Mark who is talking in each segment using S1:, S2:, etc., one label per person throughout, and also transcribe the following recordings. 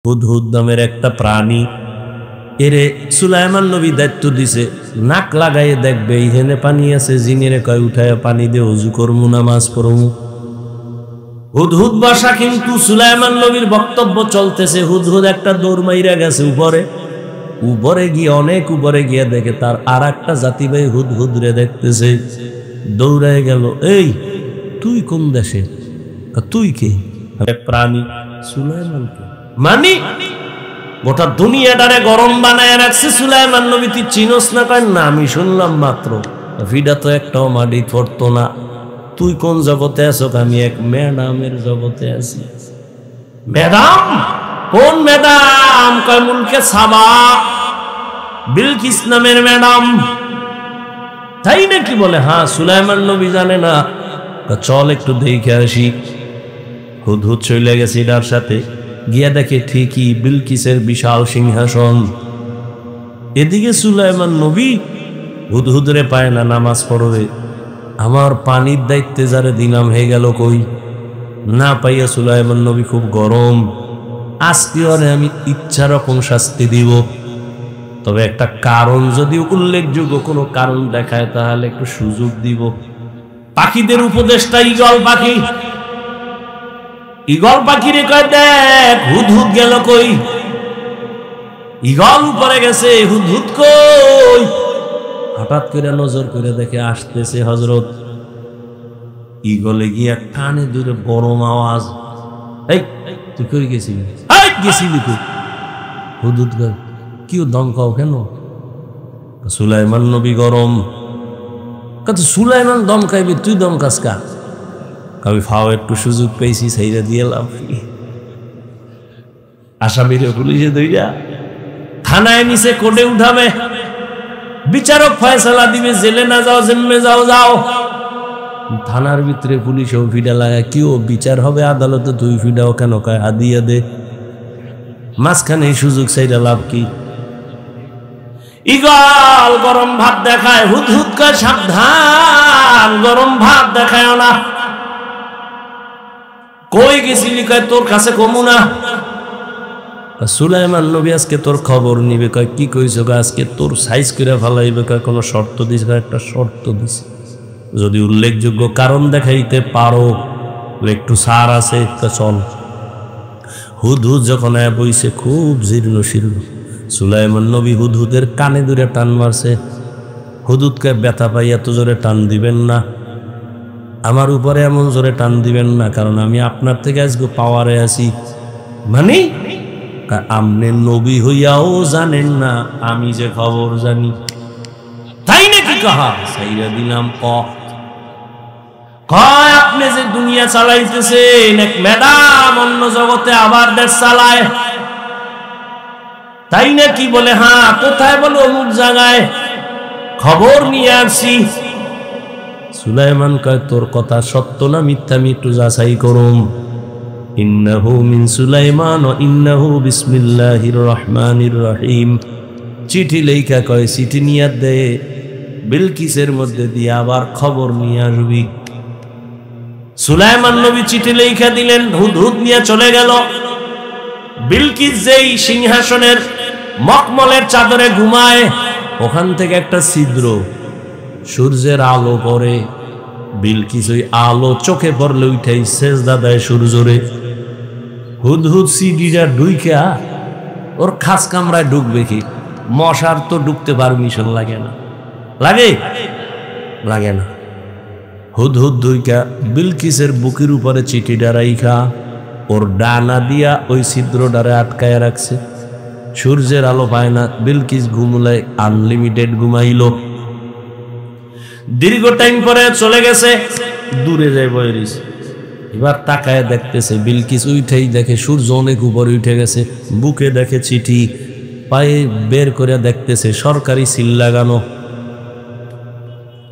S1: হুদহুদ নামের একটা প্রাণী, এরে সুলাইমান নবী দায়িত্ব দিছে নাক লাগাইয়ে দেখবে এইখানে পানি আছে, জিনেরে কয় উঠায় পানি দিয়ে ওযু করমু, নামাজ পড়মু। হুদহুদ বাসা, কিন্তু সুলাইমান নবীর বক্তব্য চলতেছে। হুদহুদ একটা দৌড় মাইরা গেছে উপরে। উপরে গিয়ে অনেক উপরে গিয়ে দেখে তার আর একটা জাতি ভাই হুদহুদ রে দেখতেছে, দৌড়ায় গেল। এই তুই কোন দেশে? তুই কে? প্রাণী। সুলাইমানকে মানি গোটা দুনিয়াটারে গরম বানায় রাখছে সুলাইমান নবী, তুই চিনোস না? কয় না, আমি শুনলাম মাত্র, ভিডা তো একটাও মাটি পড়তো না। তুই কোন জগতে আছো? আমি এক ম্যাডামের জগতে আছি। ম্যাডাম? কোন ম্যাডাম? কয় মুলকে সাবা, বিলকিস নামের ম্যাডাম। তাই নাকি? বলে হ্যাঁ। সুলাইমান নবী জানে না? চল একটু দেখে আসি। হুদহুদ চলে গেছে এটার সাথে, গিয়া দেখে ঠিকই বিলকিসের বিশাল সিংহাসন। এদিকে সুলাইমান নবী হুদহুদরে পায় না, নামাজ পড়বে। আমার পানির দায়িত্বে যারে দিলাম হয়ে গেল কই? না পাইয়া সুলাইমান নবী খুব গরম। আজকে ওরে আমি ইচ্ছা রকম শাস্তি দিব, তবে একটা কারণ যদি উল্লেখযোগ্য কোনো কারণ দেখায় তাহলে একটু সুযোগ দিব। পাখিদের উপদেশটা ঈগল পাখি। ঈগল পাখি রে কয় দেখ হুদহুদ গেল কই? ঈগল উপরে গেছে, হুদহুদ কই? হঠাৎ করে নজর করে দেখে আসতেছে হযরত। ঈগলে গিয়া কানে দূরে গরম আওয়াজ, এই তুই কই গেছিলি? গেছিলি তুই? হুদহুদ কয় কি দমকাও কেন? সুলাইমান নবী গরম। কত সুলাইমান দমকাইবি, তুই দমকাস কা? আমি ফাও একটু সুযোগ পেয়েছি, সেইটা দিয়ে লাভ কি? আসামিরে পুলিশে দইরা থানায় নিচে কোর্টে উঠাবে, বিচারক ফয়সালা দিবে, জেলে না যাও জেমে যাও। যাও থানার ভিতরে পুলিশও ফিডা লাগায়, কি ও বিচার হবে আদালতে, তুই ফিডাও কেন? কয় হাদিয়া দে। মাঝখানে এই সুযোগ সেইটা লাভ কি? ঈগল গরম ভাত দেখায়, হুদহুদ কয় সাবধান, গরম ভাত দেখায় না। কই গেছিলি? কয় তোর কাছে কমু না। সুলাইমান নবী আজকে তোর খবর নিবে। কয় কি কইছ? আজকে তোর সাইজ করে ফেলাইবে। কয় কোনো শর্ত দিস? একটা শর্ত দিস, যদি উল্লেখযোগ্য কারণ দেখাইতে পারো একটু ছাড় আছে। চল। হুদহুদ যখন বইছে খুব জীর্ণ শীর্ণ, সুলাইমান নবী হুদহুদের কানে দূরে টান মারছে। হুদহুদকে ব্যথা পাই, এত জোরে টান দিবেন না, আমার উপরে এমন জোরে টান দিবেন না, কারণ আমি আপনার থেকে আজকে পাওয়ারে আছি। মানে আপনি নবী হইয়াও জানেন না আমি যে খবর জানি, তাই নাকি? কাহা সাইরা দিলাম। কয় আপনি যে দুনিয়া চালাইতেছেন, এক ম্যাডাম অন্য জগতে আবার দেশ চালায়, তাই নাকি? বলে হ্যাঁ। কোথায়? বলে অমুক জায়গায়, খবর নিয়ে আসছি। সুলাইমান কয় তোর কথা সত্য না মিথ্যা, আমি একটু যাচাই করুম। ইন্নাহু মিন সুলাইমান ওয়া ইন্নাহু বিসমিল্লাহির রহমানির রহিম। চিঠি লেখা কয় চিঠি নিয়ে দে, বিলকিসের মধ্যে দিয়ে আবার খবর নিয়ে আসবি। সুলাইমান নবী চিঠি লেখা দিলেন, হুদহুদ নিয়ে চলে গেল। বিলকিস যেই সিংহাসনের মখমলের চাদরে ঘুমায়, ওখান থেকে একটা ছিদ্র, সূর্যের আলো পড়ে। বিলকিস ওই আলো চোখে পড়লে উঠাই সেজদা দেয় সূর্যরে। হুদহুদ সিডিটা ঢুইকা ওর খাস কামরায় ঢুকবে কি? মশার তো ঢুকতে পারমিশন লাগে না। লাগে? লাগে না। হুদহুদ ঢুইকা বিলকিসের বুকের উপরে চিঠিটা রাইখা ওর ডানা দিয়া ওই ছিদ্রটারে আটকায় রাখছে। সূর্যের আলো পায় না। বিলকিস ঘুমলায় আনলিমিটেড ঘুমাইল। দীর্ঘ টাইম পরে চলে গেছে, দূরে যায় বয়রিস। এবার তাকায় দেখতেছে বিলকিস উঠেই দেখে সূর্য অনেক উপরে উঠে গেছে। বুকে দেখে চিঠি, পায়ে বের করে দেখতেছে সরকারি সিল লাগানো।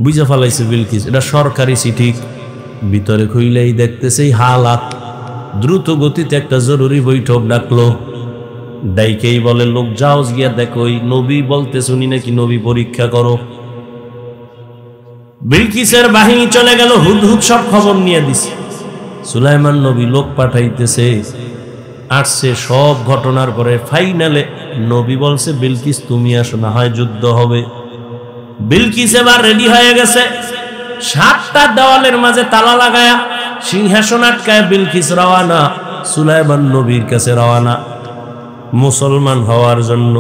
S1: বুঝে ফেলাইছে বিলকিস এটা সরকারি চিঠি। ভিতরে খুইলেই দেখতেছে হালাত। দ্রুত গতিতে একটা জরুরি বৈঠক ডাকলো। ডাইকেই বলে লোক যাও গিয়া দেখো, ওই নবী বলতে শুনি নাকি নবী পরীক্ষা করো। বিলকিসের বাহিনী চলে গেল, হুদহুদ সব খবর নিয়ে দিছে। সুলাইমান নবী লোক পাঠাইতেছে, আসছে সব ঘটনার পরে ফাইনালে নবী বলছে বিলকিস তুমি আসো, না হয় যুদ্ধ হবে। বিলকিস এবার রেডি হয়ে গেছে, 7টা দেওয়ালের মাঝে তালা লাগায়া সিংহাসন আটকায় বিলকিস রওয়ানা, সুলাইমান নবীর কাছে রওয়ানা মুসলমান হওয়ার জন্য।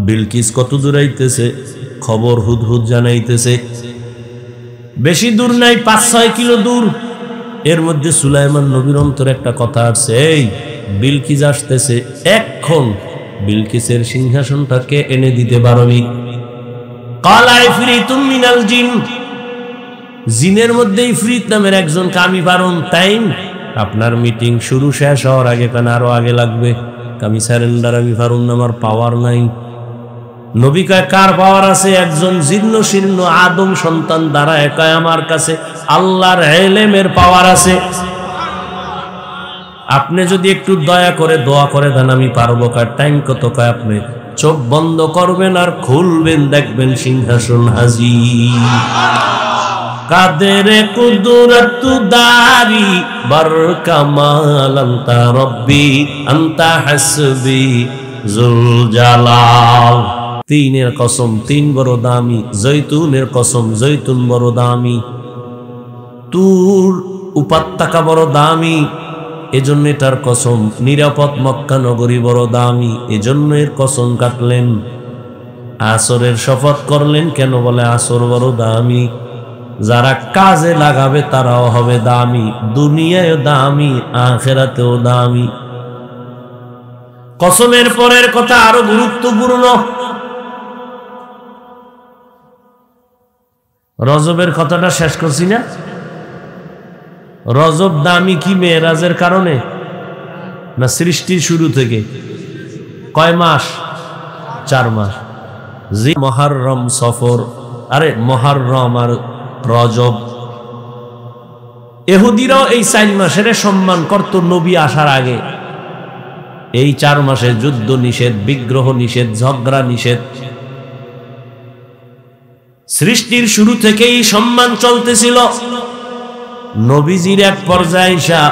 S1: বিলকিস কত দূর আইতেছে খবর হুদহুদ জানাইতেছে, বেশি দূর নাই, 5-6 কিলো দূর। এর মধ্যে সুলাইমান নবীর অন্তরে একটা কথা আসছে, এই বিলকিস আসতেছে, এখন বিলকিসের সিংহাসনটাকে এনে দিতে পারবি? কালা ইফরিতুম মিনাল জিন, জিনের মধ্যে ইফরিত নামের একজন কামি পারুন, টাইম আপনার মিটিং শুরু শেষ হওয়ার আগে, কেন আরো আগে লাগবে, আমি স্যারেন্ডার, আমি পারুন না, আমার পাওয়ার নাই। নবী কয় কার পাওয়ার আছে? একজন জীর্ণ শীর্ণ আদম সন্তান দ্বারা একাই আমার কাছে আল্লাহর ইলমের পাওয়ার আছে। আপনি যদি একটু দয়া করে দোয়া করে দেন আমি পারবো। কার টাইম কত? কয় আপনি চোখ বন্ধ করবেন আর খুলবেন, দেখবেন সিংহাসন হাজির। কাদের কুদরত দারি বার কামাল আনতা রব্বি আনতা হাসবি জুল জালাল। তিনের কসম, তিন বড় দামি, জৈতুনের কসম, জৈতুন বড় দামি, তুর উপত্যকা বড় দামি, এজন্য এটার কসম। নিরাপদ মক্কা নগরী বড় দামি, এজন্য এর কসম কাটলেন। আসরের শপথ করলেন কেন? বলে আসর বড় দামি, যারা কাজে লাগাবে তারাও হবে দামি, দুনিয়ায় দামি, আখিরাতেও দামি। কসমের পরের কথা আরো গুরুত্বপূর্ণ। রজবের কথাটা শেষ করছি না? রজব দামি কি মেরাজের কারণে না সৃষ্টির শুরু থেকে? কয় মাস? 4 মাস। জি মুহররম, সফর, আরে মুহররম আর রজব। ইহুদিরাও এই 4 মাসের সম্মান করত নবী আসার আগে। এই 4 মাসে যুদ্ধ নিষেধ, বিগ্রহ নিষেধ, ঝগড়া নিষেধ। সৃষ্টির শুরু থেকেই সম্মান চলতেছিল। নবীজির এক পর্যায়ে এসে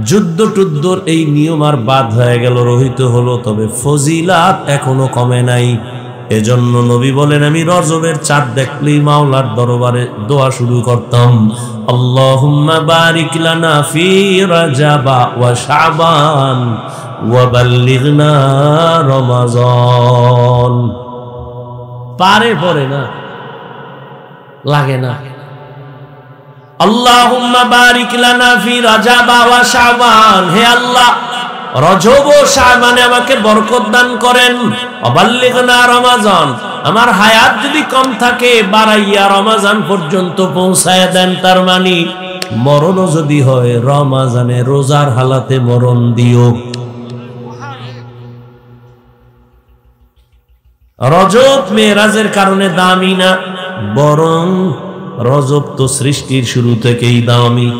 S1: যুদ্ধ টুদ্ধর এই নিয়ম আর বাদ হয়ে গেল, রহিত হলো, তবে ফজিলাত এখনো কমে নাই। এজন্য নবী বলেন আমি রজবের চাঁদ দেখলেই মাওলার দরবারে দোয়া শুরু করতাম, আল্লাহুম্মা বারিক লানা ফি রাজাবা ওয়া শাবান ওয়া বাল্লিগনা রমাজান। পারে পড়ে না, লাগে না। আল্লাহুম্মা বারিক লানা ফি রাজাবা ওয়া শাবান, হে আল্লাহ রজব ও শাবানে আমাকে বরকত দান করেন। অবাল্লিগনা রমাজান, আমার হায়াত যদি কম থাকে বাড়াইয়া রমাজান পর্যন্ত পৌঁছায় দেন। তার মানে মরণও যদি হয় রমাজানে রোজার হালাতে মরণ দিও। রজব মেরাজের কারণে দামি না, বরং রজব তো সৃষ্টির শুরু থেকেই দামি।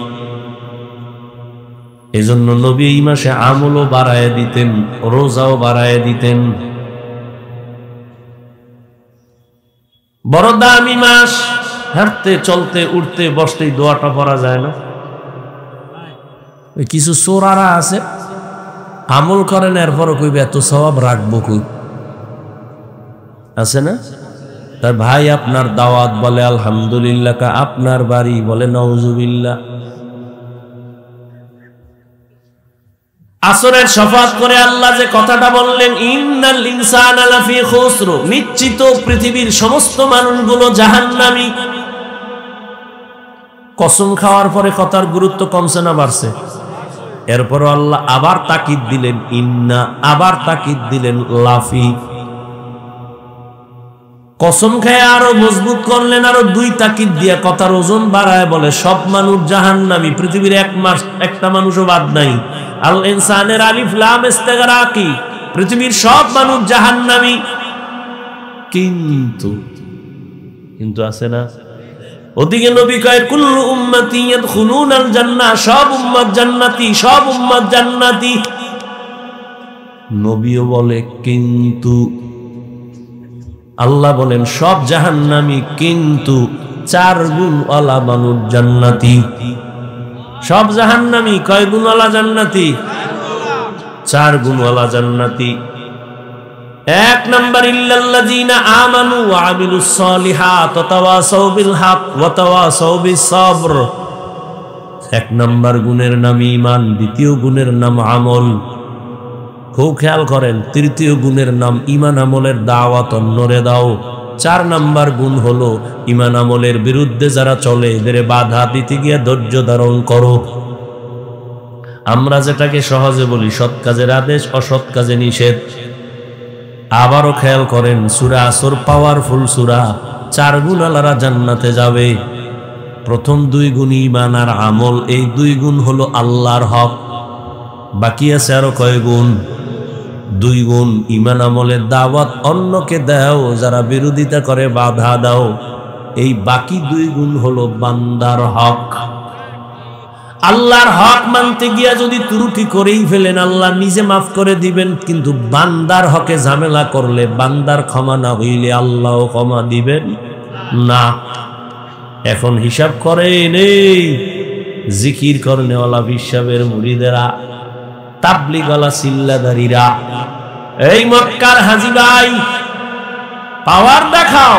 S1: এজন্য নবী এই মাসে আমলও বাড়ায় দিতেন, রোজাও বাড়ায় দিতেন। বড় দামি মাস। হাঁটতে চলতে উঠতে বসতেই দোয়াটা পড়া যায় না? কিছু চোরারা আছে আমল করেন, এরপরও কইবে এত সওয়াব রাখবো কই, আছে না? তার ভাই আপনার দাওয়াত, বলে আলহামদুলিল্লাহ। আপনার বাড়ি, বলে নাউজুবিল্লাহ। আসরের শপথ করে আল্লাহ যে কথাটা বললেন, ইন্নাল ইনসানা লাফি খুসর, নিশ্চিত পৃথিবীর সমস্ত মানুষগুলো জাহান্নামী। কসম খাওয়ার পরে কথার গুরুত্ব কমছে না বাড়ছে? এরপরও আল্লাহ আবার তাকিদ দিলেন ইন্না, আবার তাকিদ দিলেন লাফি। কসম খেয়ে আরো মজবুত করলেন, আরো 2 তাকিদ দিয়া কথার ওজন বাড়ায় বলে সব মানুষ জাহান্নামী, পৃথিবীর একটা মানুষও বাদ নাই। আল ইনসানের আলিফ লাম ইস্তিগরাকি, পৃথিবীর সব মানুষ জাহান্নামী। কিন্তু আছে না? ওদিকে নবী কয় কুল্লু উম্মতি ইয়াদখুলুনাল জান্নাহ, সব উম্মত জান্নাতি, সব উম্মত জান্নাতি। নবীও বলে কিন্তু, আল্লাহ বলেন সব জাহান্নামী, কিন্তু 4 গুণ ওয়ালা মানুষ জান্নাতি। সব জাহান্নামী। কয় গুণওয়ালা জান্নাতি? 4 গুণওয়ালা জান্নাতি। 1 নাম্বার ইল্লাল্লাযীনা আমানু ওয়া আমিলুস সলিহাত ওয়া তাওয়াসাউ বিল হক ওয়া তাওয়াসাউ বিস সবর। 1 নাম্বার গুণের নাম ঈমান, দ্বিতীয় গুণের নাম আমল। খুব খেয়াল করেন, তৃতীয় গুণের নাম ঈমান আমলের দাওয়াত অন্যরে দাও। 4 নাম্বার গুণ হলো ঈমান আমলের বিরুদ্ধে যারা চলে এদের বাধা দিতে গিয়ে ধৈর্য ধারণ করো। আমরা যেটাকে সহজে বলি সৎ কাজের আদেশ, অসৎ কাজে নিষেধ। আবারও খেয়াল করেন, সূরা আসর পাওয়ারফুল সূরা। 4 গুণওয়ালারা জান্নাতে যাবে। প্রথম 2 গুণ ঈমান আর আমল, এই 2 গুণ হলো আল্লাহর হক। বাকি আছে আরো কয় গুণ? 2 গুণ। ঈমান আমলের দাওয়াত অন্যকে দাও, যারা বিরোধিতা করে বাধা দাও। এই বাকি 2 গুণ হলো বান্দার হক। আল্লাহর হক মানতে গিয়া যদি ত্রুটি করেই ফেলেন, আল্লাহ নিজে মাফ করে দিবেন, কিন্তু বান্দার হকে ঝামেলা করলে, বান্দার ক্ষমা না হইলে আল্লাহও ক্ষমা দিবেন না। এখন হিসাব করেন, এই জিকির করনেওয়ালা বিশ্বাবের মুরিদেরা, তাবলিগওয়ালা সিল্লাদারিরা, এই মক্কার হাজী ভাই, পাওয়ার দেখাও।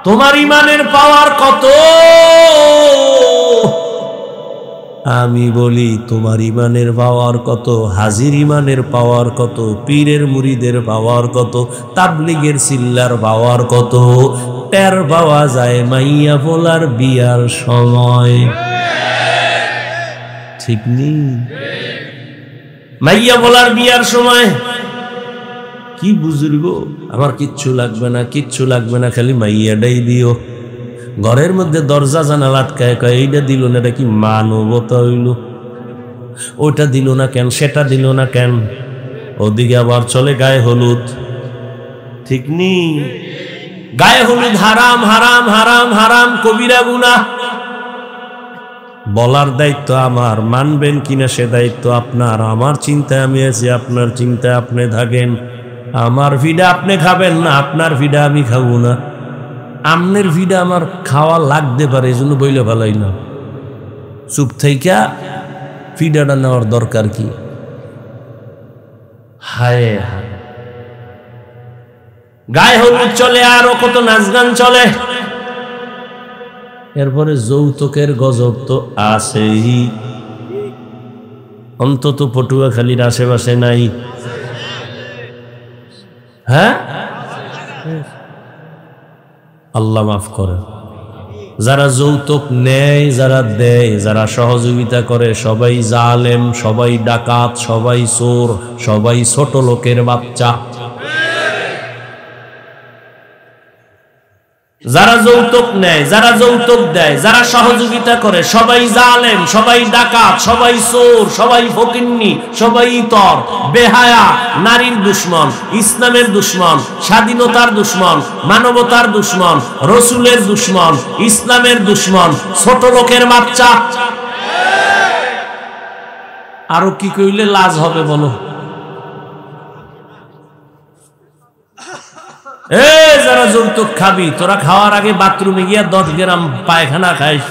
S1: তোমার ঈমানের পাওয়ার কত? আমি বলি তোমার ঈমানের পাওয়ার কত, হাজির ঈমানের পাওয়ার কত, পীরের মুরিদের পাওয়ার কত, তাবলিগের সিল্লার পাওয়ার কত? টের পাওয়া যায় মাইয়া পোলার বিয়ার সময়। ঠিক নেই? মাইয়া পোলার বিয়ার সময় কি বুজুর্গ, আমার কিচ্ছু লাগবে না, কিচ্ছু লাগবে না, খালি মাইয়াটাই দিও। ঘরের মধ্যে দরজা জানালা আটকায়, কয় এইটা দিল না, এটা কি মানবতা হইল? ওইটা দিল না কেন, সেটা দিল না কেন? ওদিকে আবার চলে গায়ে হলুদ। ঠিক নেই? গায়ে হলুদ হারাম, হারাম, হারাম, হারাম, কবিরা গুনাহ। বলার দায়িত্ব আমার, মানবেন কিনা সে দায়িত্ব আপনার। আমার চিন্তায় আমি আছি, আপনার চিন্তায় আপনি থাকেন। আমার ভিডা আপনি খাবেন না, আপনার ভিডা আমি খাবো না। আমনের ভিডা আমার খাওয়া লাগতে পারে, এই জন্য বইলে ভালাই না। চুপ থাইকা ভিডাটা নেওয়ার দরকার কি? হায় হায়, গায়ে হলুদ চলে, আরো কত নাচ গান চলে। এরপরে যৌতুকের গজব তো আছেই, অন্তত পটুয়াখালীর আশেপাশে নাই? হ্যাঁ, আল্লাহ মাফ করে। যারা যৌতুক নেয়, যারা দেয়, যারা সহযোগিতা করে, সবাই জালেম, সবাই ডাকাত, সবাই চোর, সবাই ছোট লোকের বাচ্চা। যারা যৌতুক নেয়, যারা যৌতুক দেয়, যারা সহযোগিতা করে, সবাই জালেম, সবাই ডাকাত, সবাই চোর, সবাই ফকিন্নি, সবাই ইতর, বেহায়া, নারীর দুশ্মন, ইসলামের দুশ্মন, স্বাধীনতার দুশ্মন, মানবতার দুশ্মন, রসুলের দুশ্মন, ইসলামের দুশ্মন, ছোট লোকের বাচ্চা। আরো কি কইলে লাজ হবে বলো? যারা যৌতুক খাবি, তোরা খাওয়ার আগে বাথরুমে গিয়া 10 গ্রাম পায়খানা খাইস,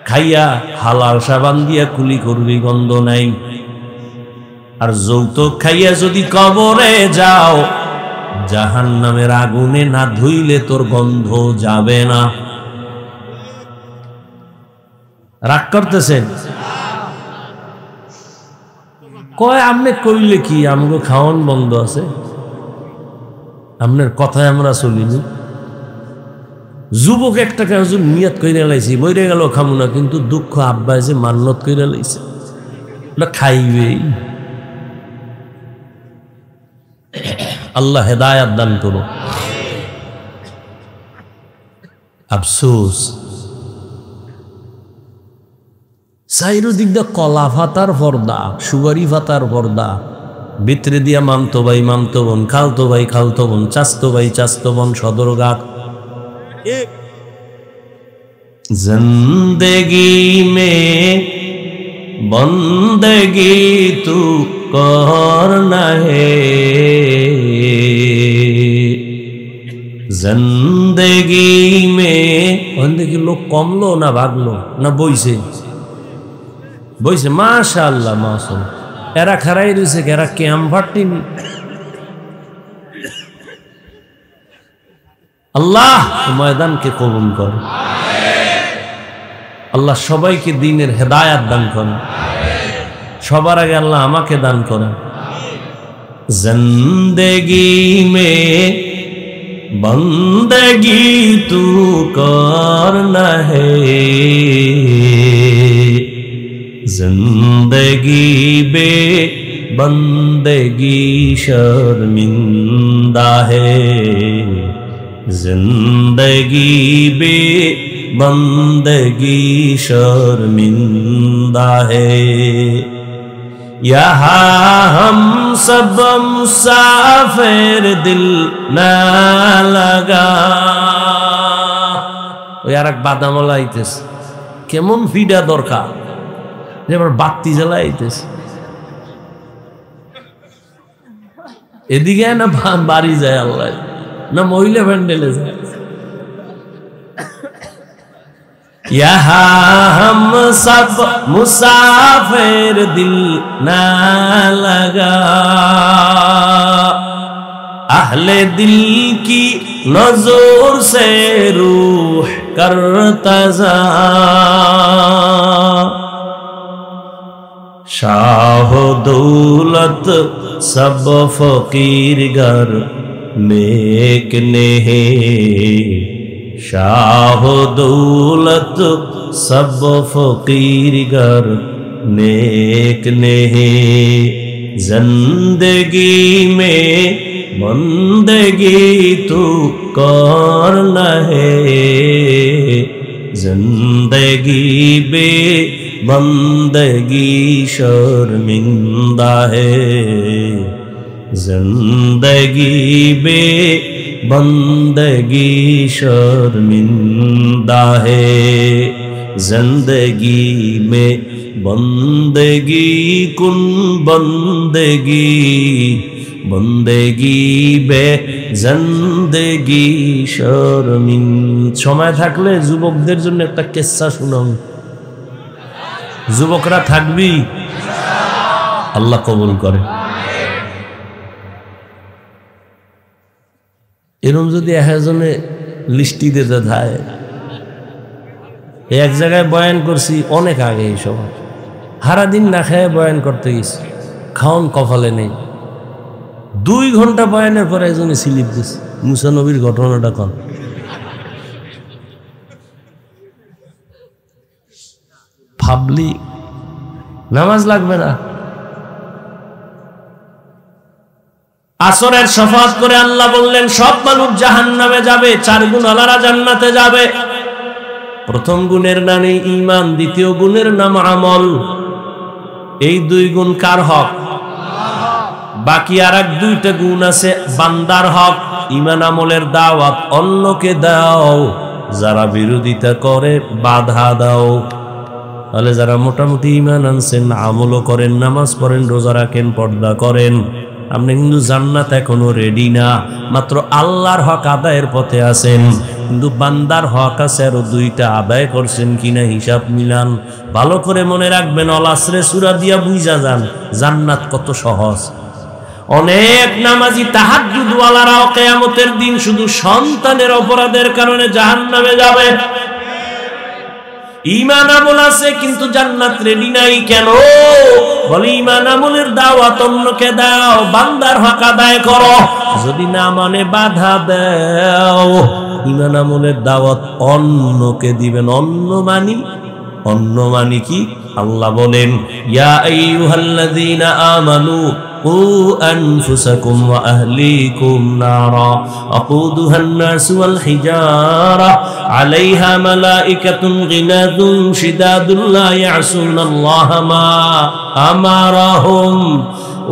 S1: খাইয়া হালাল সাবান দিয়া কুলি করবি, গন্ধ নাই। আর যৌতুক খাইয়া যদি কবরে যাও, জাহান্নামের আগুনে না ধুইলে তোর গন্ধ যাবে না। রাগ করতেছেন? কয় আমনে কইলে কি, আমগো খাওয়ান বন্ধ আছে, আপনার কথায় আমরা চলিনি। যুবক একটাকে হুজুর নিয়ত কইরা লাইছি, বইরে গেল খামু না, কিন্তু দুঃখ আব্বা যে মান্নত কইরা লাইছে, ওটা খাইবেই। আল্লাহ হেদায়াত দান করো। আফসোস, চাইরদিক দিয়ে কলা ফাতার পর্দা, সুগারি ফাতার পর্দা, ভিতরে দিয়া মামতো ভাই মামতো বোন, খালতো ভাই খালতো বোন, চাস্তো ভাই চাস্তো বোন, সদরঘাট। জিন্দেগি মে বন্দেগি তু করনা হে, जिंदगी में देखी लोग कमलो ना भागलो ना বইছে বইছে মাশাআল্লাহ মাশাআল্লাহ এরা খারাই রইছে এরা ক্যাম্প ফাটিনি আল্লাহ ময়দানকে কবুল করে আল্লাহ সবাইকে দ্বীনের হেদায়েত দান করেন সবার আগে আল্লাহ আমাকে দান করেন जिंदगी में बंदगी तू करना है जिंदगी बे बंदगी शर्मिंदा है जिंदगी बे बंदगी शर्मिंदा है यहाँ हम सब मुसाफिर दिल ना लगा यार एक बादामला आइतेस केमन ফিডা দরকার যেবার বাতি জ্বালা আইতেস এদিকে না বাড়ি যায় আল্লাহ না মহিলা প্যান্ডেলে যায় यहाँ हम सब मुसाफिर दिल ना लगा अहले दिल की नजर से रूह करता जा शाह दौलत सब फकीर घर नेक ने शाह दौलत सब फकीर घर नेक ने जिंदगी में बंदगी तू करना है जिंदगी बे बंदगी शर्मिंदा है जिंदगी बे बंदगी शर्मिंदा है जिंदगी में बंदगी कुन बंदगी बंदगी बे जिंदगी शर्मिन समय থাকলে যুবকদের জন্য একটা কিস্সা শুনাও যুবকরা থাকবি আল্লাহ কবুল করে এরকম যদি একজনে লিস্টি দিতে থাকে এক জায়গায় বয়ান করছি অনেক আগে এই সব সারাদিন না খেয়ে বয়ান করতে গেছি খাওন কপালে নেই 2 ঘন্টা বয়ানের পরে একজনে স্লিপ দিছে মুসা নবীর ঘটনাটা কোন ভাবলি নামাজ লাগবে না আসরের শফাত করে আল্লাহ বললেন সব মানুষ জাহান্নামে যাবে 4 গুণ আলারা জান্নাতে যাবে প্রথম গুণের নাম ঈমান দ্বিতীয় গুণের নাম আমল এই 2 গুণ কার হক বাকি আরেক 2টা গুণ আছে বান্দার হক ঈমান আমলের দাওয়াত অন্যকে দাও যারা বিরোধিতা করে বাধা দাও তাহলে যারা মোটামুটি ঈমান আনছেন আমলও করেন নামাজ পড়েন রোজা রাখেন পর্দা করেন আপনি কিন্তু জান্নাত এখনো রেডি না মাত্র আল্লাহর হক আদায়ের পথে আছেন কিন্তু বান্দার হক আছে আর 2টা আদায় করছেন কিনা হিসাব মিলান ভালো করে মনে রাখবেন আল আসরে সূরা দিয়া বুঝা যান জান্নাত কত সহজ অনেক নামাজি তাহাজ্জুদ ওয়ালারাও কিয়ামতের দিন শুধু সন্তানের অপরাধের কারণে জাহান্নামে যাবে ঈমান আমল আছে কিন্তু জান্নাত রেডি নাই কেন বলে ঈমান আমলের দাওয়াত অন্যকে দাও বান্দার হক আদায় করো যদি না মানে বাধা দাও ঈমান আমলের দাওয়াত অন্যকে দিবেন অন্য মানি কি আল্লাহ বলেন ইয়া আইয়ুহাল্লাযীনা আমানু قوا أنفسكم وأهليكم نارا وقودها الناس والحجارة عليها ملائكة غلاظ شداد لا يعصون الله ما أمرهم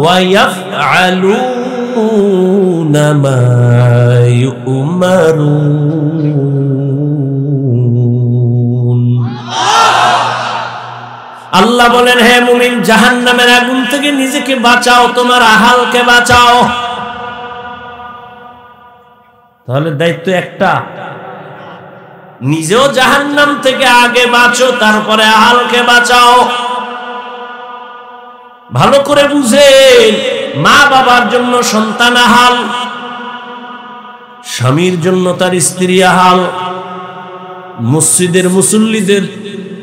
S1: ويفعلون ما يؤمرون আল্লাহ বলেন হে মুমিন জাহান্নামের আগুন থেকে নিজেকে বাঁচাও তোমার আহালকে বাঁচাও তাহলে দায়িত্ব একটা, নিজেও জাহান্নাম থেকে আগে বাঁচো, তারপরে আহালকে বাঁচাও। ভালো করে বুঝেন, মা বাবার জন্য সন্তান আহাল, স্বামীর জন্য তার স্ত্রী আহাল, মসজিদের মুসল্লিদের,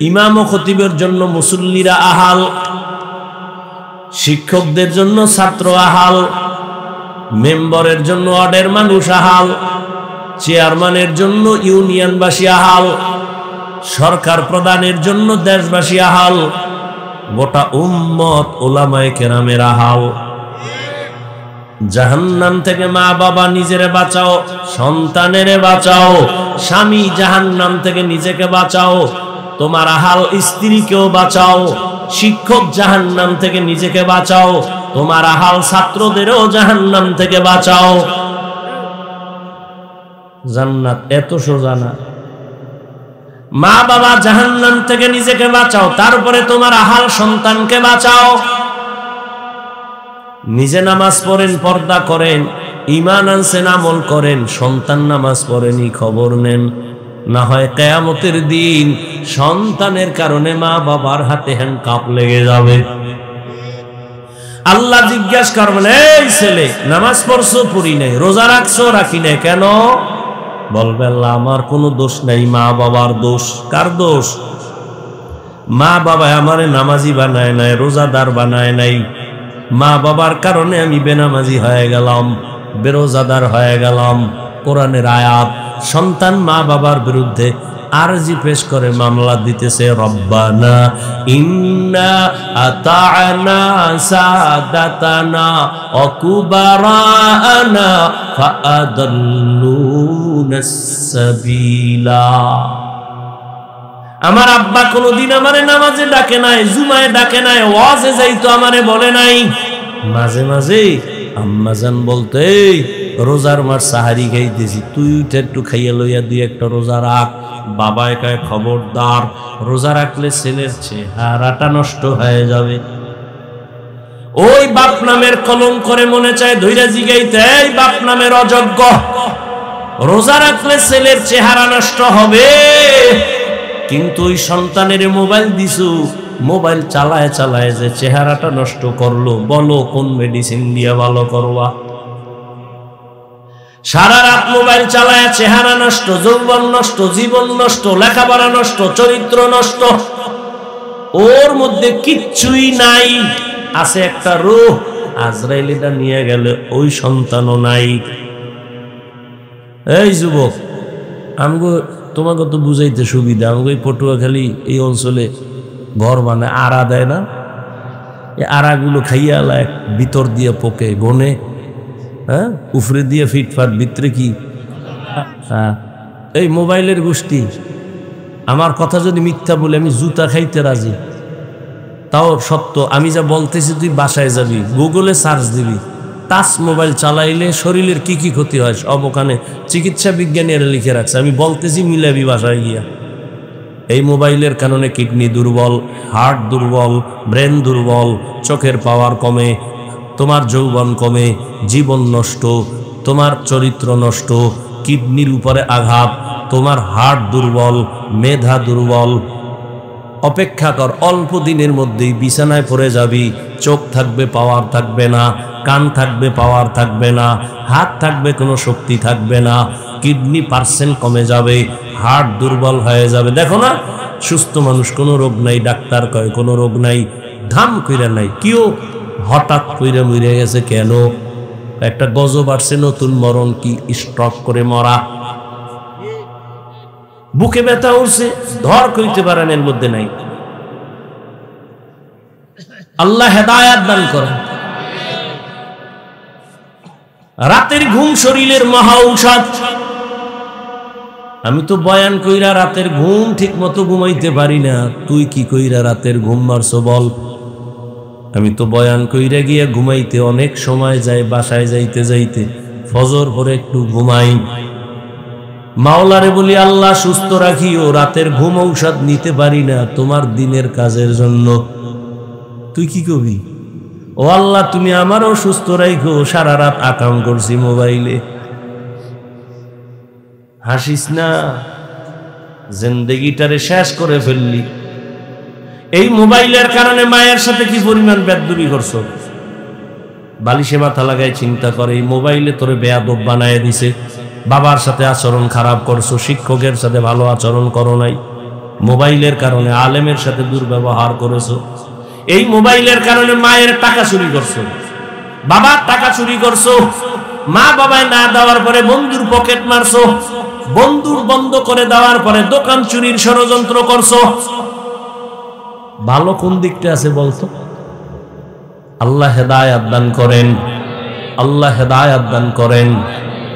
S1: ইমাম ও খতিবের জন্য মুসল্লিরা আহাল, শিক্ষকদের জন্য ছাত্র আহাল, মেম্বারের জন্য ওয়ার্ডের মানুষ আহাল, চেয়ারম্যানের জন্য ইউনিয়নবাসী আহাল, সরকার প্রধানের জন্য দেশবাসী আহাল, গোটা উম্মত ওলামায়ে কেরামের আহাল। জাহান্নাম থেকে মা বাবা নিজেরে বাঁচাও, সন্তানেরে বাঁচাও, স্বামী জাহান্নাম থেকে নিজেকে বাঁচাও, তোমার আহাল স্ত্রীকেও বাঁচাও, শিক্ষক জাহান্নাম থেকে নিজেকে বাঁচাও, তোমার আহাল ছাত্রদেরও জাহান্নাম থেকে বাঁচাও। জান্নাত এত সোজা না। মা বাবা জাহান্নাম থেকে নিজেকে বাঁচাও, তারপরে তোমার আহাল সন্তানকে বাঁচাও। নিজে নামাজ পড়েন, পর্দা করেন, ঈমান আনছেন, আমল করেন, সন্তান নামাজ পড়েনি খবর নেন, না হয় কিয়ামতের দিন সন্তানের কারণে মা বাবার হাতে হ্যান্ডকাপ লেগে যাবে। আল্লাহ জিজ্ঞাসা করবেন, এই ছেলে নামাজ পড়ছো? পড়ি নাই। রোজা রাখছো? রাখি নাই। কেন? বলবে আল্লাহ আমার কোনো দোষ নাই, মা বাবার দোষ। কার দোষ? মা বাবা আমারে নামাজি বানায় নাই, রোজাদার বানায় নাই। মা বাবার কারণে আমি বেনামাজি হয়ে গেলাম, বেরোজাদার হয়ে গেলাম। কোরআনের আয়াত। সন্তান মা বাবার বিরুদ্ধে আরজি পেশ করে মামলা দিতেছে, রব্বানা ইন্না আতা'না সাদাতানা ওয়া কুবারানা ফাআদাল্লুনাস সাবিলা। আমার আব্বা কোনদিন আমারে নামাজে ডাকে নাই, জুমায় ডাকে নাই, ওয়াজে যাইতো আমারে বলে নাই। মাঝে মাঝে আম্মাজান বলতে, রোজার মাস সাহারি খাইতেছি, তুই একটু খাইয়া লইয়া দিয়ে একটা রোজা রাখ। বাবা একায় খবরদার, রোজা রাখলে ছেলের চেহারাটা নষ্ট হয়ে যাবে। ওই বাপ নামের কলম করে মনে চায় ধৈর্য জিগাইতে, এই বাপ নামের অযোগ্য, রোজা রাখলে ছেলের চেহারা নষ্ট হবে। কিন্তু ওই সন্তানের মোবাইল দিছু, মোবাইল চালায় চালায় যে চেহারাটা নষ্ট করলো, বলো কোন মেডিসিন দিয়ে ভালো করবা? সারা রাত মোবাইল চালায় চেহারা নষ্ট, যৌবন নষ্ট, জীবন নষ্ট, লেখাপড়া নষ্ট, চরিত্র নষ্ট। ওর মধ্যে কিচ্ছুই নাই, আছে একটা রূহ। আজরাইলটা নিয়ে গেলে ওই সন্তানও নাই। এই যুবক, আমগো তোমাকে তো বুঝাইতে সুবিধা, আমাকে এই পটুয়াখালী এই অঞ্চলে ঘর বানায় আড়া দেয় না, এই আড়াগুলো খাইয়া আলায় ভিতর দিয়ে পোকে গনে, হ্যাঁ, উফরে দিয়ে ফিটফাট, ভিতরে কি? হ্যাঁ, এই মোবাইলের গোষ্ঠী। আমার কথা যদি মিথ্যা বলে আমি জুতা খাইতে রাজি, তাও সত্য। আমি যা বলতেছি তুই বাসায় যাবি, গুগলে সার্চ দিবি, টাচ মোবাইল চালাইলে শরীরের কি কি ক্ষতি হয় সব ওখানে চিকিৎসা বিজ্ঞানীরা লিখে রাখছে। আমি বলতেছি মিলাবি বাসায় গিয়া। এই মোবাইলের কারণে কিডনি দুর্বল, হার্ট দুর্বল, ব্রেন দুর্বল, চোখের পাওয়ার কমে, তোমার যৌবন কমে, জীবন নষ্ট, তোমার চরিত্র নষ্ট, কিডনির উপরে আঘাত, তোমার হার্ট দুর্বল, মেধা দুর্বল। অপেক্ষা কর, অল্প দিনের মধ্যেই বিছানায় পড়ে যাবি। চোখ থাকবে, পাওয়ার থাকবে না, কান থাকবে, পাওয়ার থাকবে না, হাত থাকবে, কোনো শক্তি থাকবে না, কিডনি পার্সেন্ট কমে যাবে, হার্ট দুর্বল হয়ে যাবে। দেখো না, সুস্থ মানুষ, কোনো রোগ নাই, ডাক্তার কয় কোনো রোগ নাই, ধাম কইরা নাই, কেউ হঠাৎ কইরা মরে গেছে কেন? একটা গজব আসছে নতুন, মরণ কি স্ট্রোক করে মরা, বুকে ব্যথা উঠছে, ধর কইতে পারেন, এর মধ্যে নাই। আল্লাহ হেদায়াত দান করেন। রাতের ঘুম শরীরের মহা ঔষধ। আমি তো বয়ান কইরা রাতের ঘুম ঠিক মতো ঘুমাইতে পারি না, তুই কি কইরা রাতের ঘুম মারছো বল? আমি তো বয়ান কইরা গিয়ে ঘুমাইতে অনেক সময় যায়, বাসায় যাইতে যাইতে ফজর পরে একটু ঘুমাই। মাওলারে বলি, আল্লাহ সুস্থ রাখিও, রাতের ঘুম ঔষধ নিতে পারি না তোমার দিনের কাজের জন্য। তুই কি কবি? ও আল্লাহ, তুমি আমারও সুস্থ রাখো, সারা রাত আকাম করছি মোবাইলে। হাসিস না, জিন্দেগিটারে শেষ করে ফেললি। এই মোবাইলের কারণে মায়ের সাথে কি পরিমাণ বেয়াদবি করছো। বালিশে মাথা লাগায় চিন্তা করে, এই মোবাইলে তোরে বেয়াদব বানায় দিছে। বাবার সাথে আচরণ খারাপ করছো, শিক্ষকের সাথে ভালো আচরণ করো নাই। মোবাইলের কারণে আলেমের সাথে দুর্ব্যবহার করেছো। এই মোবাইলের কারণে মায়ের টাকা চুরি করছো, বাবার টাকা চুরি করছো। মা বাবায় না দেওয়ার পরে বন্ধুর পকেট মারছো, বন্ধুর বন্ধ করে দেওয়ার পরে দোকান চুরির ষড়যন্ত্র করছো। ভালো কোন দিকটা আছে বলতো? আল্লাহ হেদায়েত দান করেন, আল্লাহ হেদায়েত দান করেন।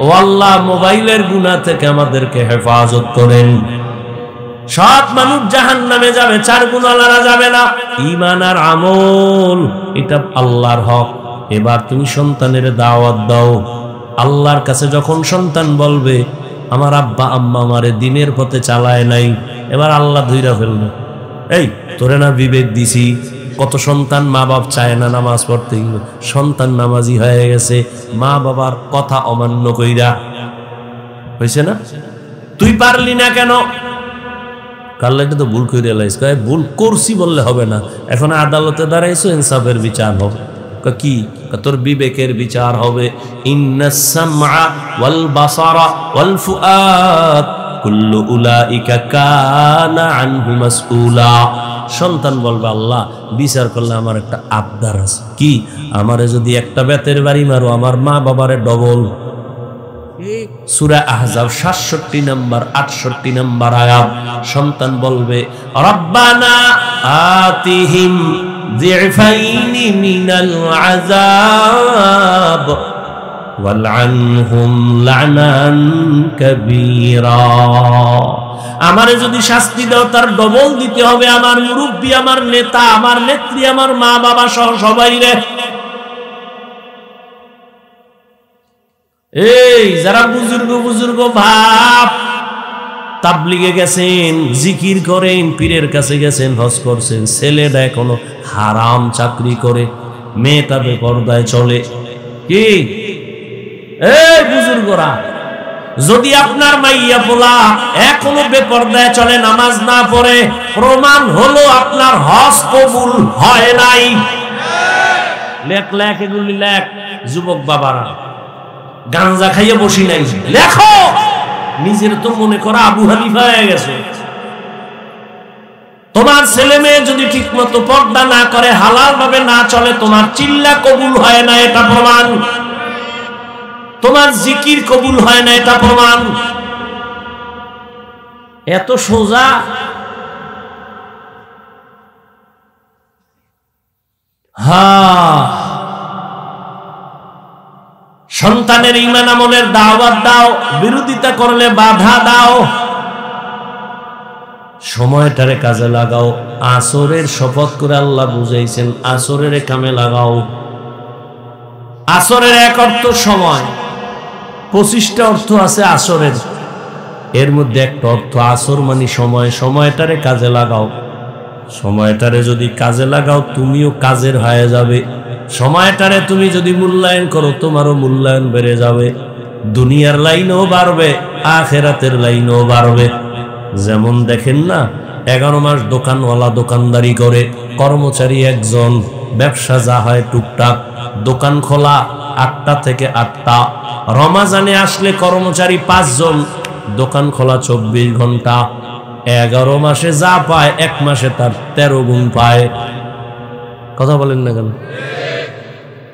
S1: ও আল্লাহ, মোবাইলের গুনাহ থেকে আমাদেরকে হেফাজত করেন। সব মানুষ জাহান্নামে যাবে, 4 গুনাহওয়ালা যাবে না। ঈমান আর আমল এটা আল্লাহর হক। এবার তুমি সন্তানের দাওয়াত দাও। আল্লাহর কাছে যখন সন্তান বলবে আমার আব্বা আম্মা আমারে দিনের পথে চালায় নাই, এবার আল্লাহ ধইরা ফেলবে। এই তোরে না বিবেক দিছি, কত সন্তান মা বাপ চায় না নামাজ পড়তে, সন্তান নামাজি হয়ে গেছে মা বাবার কথা অমান্য কইরা। হয়েছে না? তুই পারলি না কেন? কাল্লা এটা তো ভুল কইরা লাইস। কয় ভুল করছি বললে হবে না, এখন আদালতে দাঁড়াইছো, ইনসাফের বিচার হবে। কি তোর বিবেকের বিচার হবে। ইন্নাস সামআ ওয়াল বাসারা ওয়াল ফুআদ কুল্লু উলাইকা কানা আনহু মাসউলা। সন্তান বলবে আল্লাহ বিচার করলে আমার একটা আবদার আছে। কি? আমারে যদি একটা বেতের বাড়ি মারো, আমার মা বাবারে ডবল। সূরা আহজাব 67 নম্বর 68 নম্বর আয়াত। সন্তান বলবে রব্বানা আতিহিম যিফাইনি মিনাল আযাব ওয়ালআনহুম লানান কাবীরা। আমারে যদি শাস্তি দাও তার ডবল দিতে হবে। আমার মুরব্বী, আমার নেতা, আমার নেত্রী, আমার মা বাবা সহ সবাই রে। এই যারা বুজুর্গ বাপ, তাবলিগে গেছেন, জিকির করেন, পীরের কাছে গেছেন, হজ করছেন, ছেলেটা এখনো হারাম চাকরি করে, মেয়েটা বেপরদায় চলে। কি এই বুজুর্গরা, যদি আপনার মাইয়া পোলা এখনো বেপরদায় চলে, নামাজ না পড়ে, প্রমাণ হলো আপনার হজ কবুল হয় নাই। লেখ লেখ এগুলি লেখ। যুবক বাবারা, গাঞ্জা খাইয়ে বসি নাই, লেখো। নিজের তো মনে করা আবু হানিফা হয়ে গেছে। তোমার ছেলে মেয়ে যদি ঠিক মতো পর্দা না করে, হালাল ভাবে না চলে, তোমার চিল্লা কবুল হয় না, এটা প্রমাণ। তোমার জিকির কবুল হয় না, এটা প্রমাণ। এত সোজা। সন্তানের ঈমান আমলের দাওয়াত দাও, বিরোধিতা করলে বাধা দাও, সময়টারে কাজে লাগাও। আসরের শপথ করে আল্লাহ বুঝাইছেন, আসরের কামে লাগাও। আসরের এক অর্থ সময়, 25টা অর্থ আছে আসরের। এর মধ্যে একটা অর্থ আসর মানে সময়। সময়টারে কাজে লাগাও। সময়টারে যদি কাজে লাগাও, তুমিও কাজের হয়ে যাবে। সময়টারে তুমি যদি মূল্যায়ন করো, তোমারও মূল্যায়ন বেড়ে যাবে। দুনিয়ার লাইনও বাড়বে, আখিরাতের লাইনও বাড়বে। যেমন দেখেন না, 11 মাস দোকানওয়ালা দোকানদারি করে, কর্মচারী একজন, ব্যবসা যা হয় টুকটাক, দোকান খোলা 8টা থেকে 8টা। রমাজানে আসলে কর্মচারী 5 জন, দোকান খোলা 24 ঘন্টা। 11 মাসে যা পায়, 1 মাসে তার 13 গুণ পায়। কথা বলেন না কেন?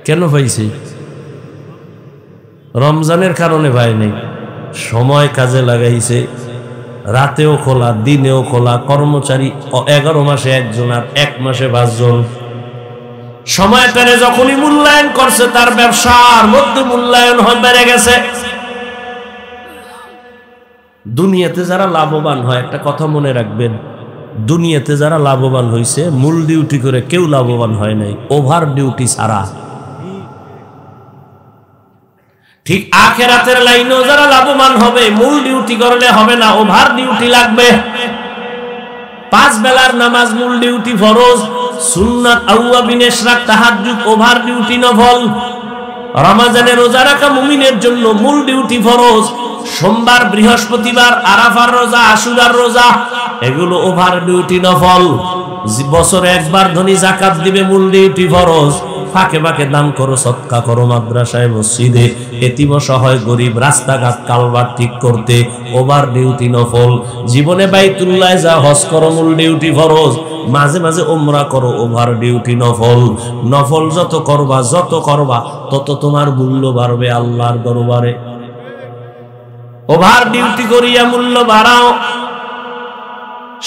S1: কেন পাইছে? রমজানের কারণে পায় নাই, সময় কাজে লাগাইছে। রাতেও খোলা, দিনেও খোলা, কর্মচারী 11 মাসে 1 জন, আর 1 মাসে 5 জন। সময়টারে যখনই মূল্যায়ন করছে, তার ব্যবসার মধ্যে মূল্যায়ন বেড়ে গেছে। দুনিয়াতে যারা লাভবান হয়, একটা কথা মনে রাখবেন, দুনিয়াতে যারা লাভবান হয়েছে মূল ডিউটি করে, কেউ লাভবান হয় নাই ওভার ডিউটি ছাড়া। ঠিক আখিরাতের লাইনেও যারা লাভবান হবে, মূল ডিউটি করলে হবে না, ওভার ডিউটি লাগবে। 5 বেলার নামাজ মূল ডিউটি ফরজ, সুন্নাত আউয়াবিন ইশরাক তাহাজ্জুদ ওভার ডিউটি নফল। রমজানে রোজা রাখা মুমিনের জন্য মূল ডিউটি ফরজ। সোমবার, বৃহস্পতিবার, আরাফার রোজা, আশুরার রোজা এগুলো ওভার ডিউটি নফল। বছরে একবার ধনী যাকাত দিবে, মূল ডিউটি ফরজ। ফাঁকে ফাঁকে দান করো, সদকা করো, মাদ্রাসায় মসজিদে এতিম অসহায় গরিব রাস্তাঘাট কালভার্ট ঠিক করতে ওভার ডিউটি নফল। জীবনে বাইতুল্লাহ যা, হজ করো, মূল ডিউটি ফরজ। মাঝে মাঝে উমরা করো, ওভার ডিউটি নফল। নফল যত করবা তত তোমার মূল্য বাড়বে আল্লাহর দরবারে। ওভার ডিউটি করিয়া মূল্য বাড়াও,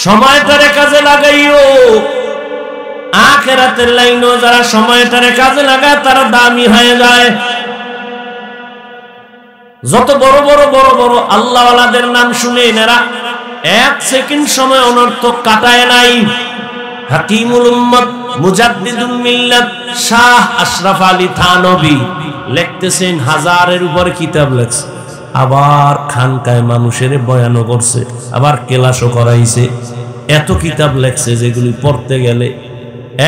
S1: সময়টারে কাজে লাগাইও। আখিরাতের লাইনও যারা সময়টারে কাজে লাগায় তারা দামি হয়ে যায়। যত বড় বড় আল্লাহওয়ালাদের নাম শুনে এনারা এক সেকেন্ড সময় অনর্থক কাটায় নাই। হাকিমুল উম্মত, মুজাদ্দিদুল মিল্লাত শাহ আশরাফ আলী থানভী লিখতেছেন, হাজারের উপর কিতাব লেখছে, আবার খানকায় মানুষের বয়ানও করছে, আবার ক্লাসও করাইছে। এত কিতাব লেখছে যেগুলি পড়তে গেলে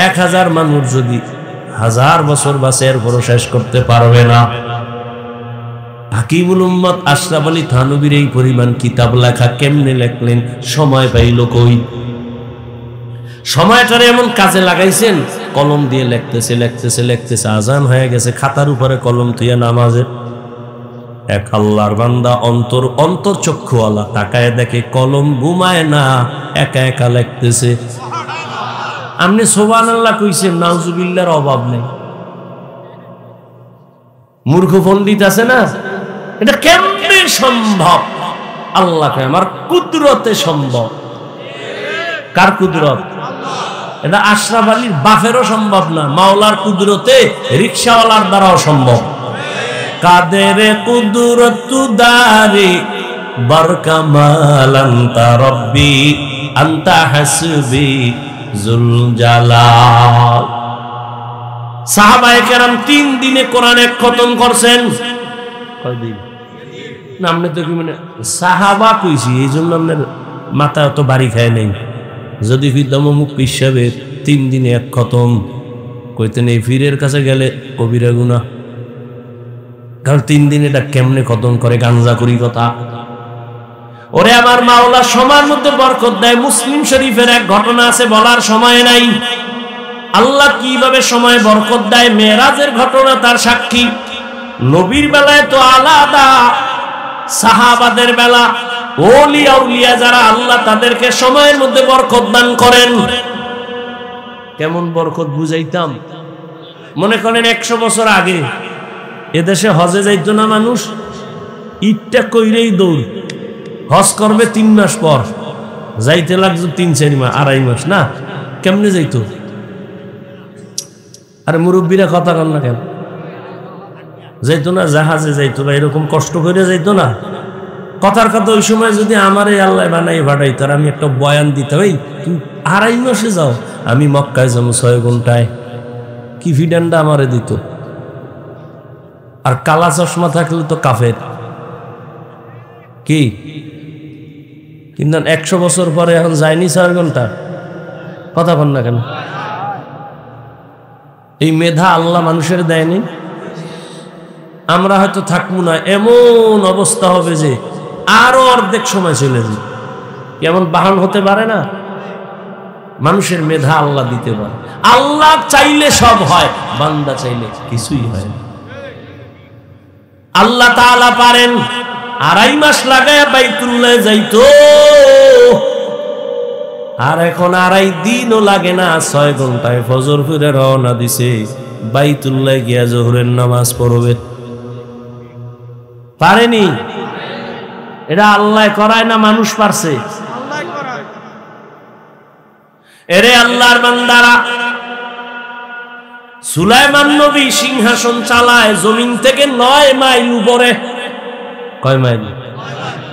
S1: 1000 মানুষ যদি 1000 বছর বাঁচে এরপরও শেষ করতে পারবে না। হাকিমুল উম্মত আশরাফ আলী থানভীর এই পরিমাণ কিতাব লেখা কেমনে লেখলেন? সময় পাইল কই? সময়টারে এমন কাজে লাগাইছেন, কলম দিয়ে লিখতেছে, আজান হয়ে গেছে, খাতার উপরে কলম থুইয়া নামাজে। এক আল্লাহর বান্দা অন্তর চক্ষুওয়ালা তাকায় দেখে কলম ঘুমায় না, একা একা লিখতেছে। আপনি সুবহানাল্লাহ কইছেন, নাউজুবিল্লাহর অভাব নেই। মূর্খ পণ্ডিত আছে না, এটা কেমনে সম্ভব? আল্লাহকে আমার কুদরতে সম্ভব। কার কুদরত? এটা আশরাফ আলীর বাপেরও সম্ভব না, মাওলার কুদরতে রিকশাওয়ালার দ্বারাও সম্ভব। কাদের কুদরত দারি বরকামাল আনতা রব্বি আনতা হাসবি জুল জালাল। সাহাবায়ে কেরাম 3 দিনে কোরআনে খতম করছেন। কয়দিন? না আপনি তো কি মানে সাহাবা কইছি, এই জন্য আপনার মাথা অত বাড়ি খায় নাই। যদি ফিরতাম অমুক হিসাবে 3 দিনে 1 খতম কইতেন, এই ফিরের কাছে গেলে কবিরা গুনাহ। কারণ 3 দিন এটা কেমনে খতম করে? গাঞ্জা করি কথা। ওরে আমার মাওলা সময়ের মধ্যে বরকত দেয়। মুসলিম শরীফের এক ঘটনা আছে, বলার সময় নাই। আল্লাহ কিভাবে সময় বরকত দেয়, মেরাজের ঘটনা তার সাক্ষী। নবীর বেলায় তো আলাদা, সাহাবাদের বেলা, ওলিয়া উলিয়া যারা আল্লাহ তাদেরকে সময়ের মধ্যে বরকত দান করেন। কেমন বরকত বুঝাইতাম? মনে করেন 100 বছর আগে এদেশে হজে যাইতো না মানুষ, ইটটা কইরেই দৌড়। হজ করবে 3 মাস পর, যাইতে লাগতো 3-4 মাস, 2.5 মাস। না কেমনে যাইতো? আরে মুরব্বীরা কথা কন না কেন? যাইতো না, জাহাজে যাইতো না, এরকম কষ্ট করে যাইতো না। কথার কথা ওই সময় যদি আমার এই আল্লাহ বানাই ভাটাই, তার আমি একটা বয়ান দিতে হয়, তুমি 2.5 মাসে যাও, আমি মক্কায় যাবো 6 ঘন্টায়। কি ফিডান্ডা আমারে দিত। আর কালা চশমা থাকলে তো কাফের। কি কিন্তু 100 বছর পরে এখন যায়নি 4 ঘন্টা। কথা বল না কেন? এই মেধা আল্লাহ মানুষের দেয়নি। আমরা হয়তো থাকবো না, এমন অবস্থা হবে যে আরো অর্ধেক সময় চলে যাবে। কেমন বাহন হতে পারে না? মানুষের মেধা আল্লাহ দিতে পারে। আল্লাহ চাইলে সব হয়, বান্দা চাইলে কিছুই হয় না। আল্লাহ তাআলা পারেন 2.5 মাস লাগায় বাইতুল্লাহ যাইতো, আর এখন 2.5 দিনও লাগে না, 6 ঘন্টায় ফজর ফিরে রওনা দিছে, বাইতুল্লাহ গিয়া জোহরের নামাজ পড়বে। পারেনি? এটা আল্লাহ করায় না মানুষ পারছে? এরে আল্লাহর বান্দারা, সুলাইমান নবী সিংহাসন চালায় জমিন থেকে 9 মাইল উপরে। কয় মাইল?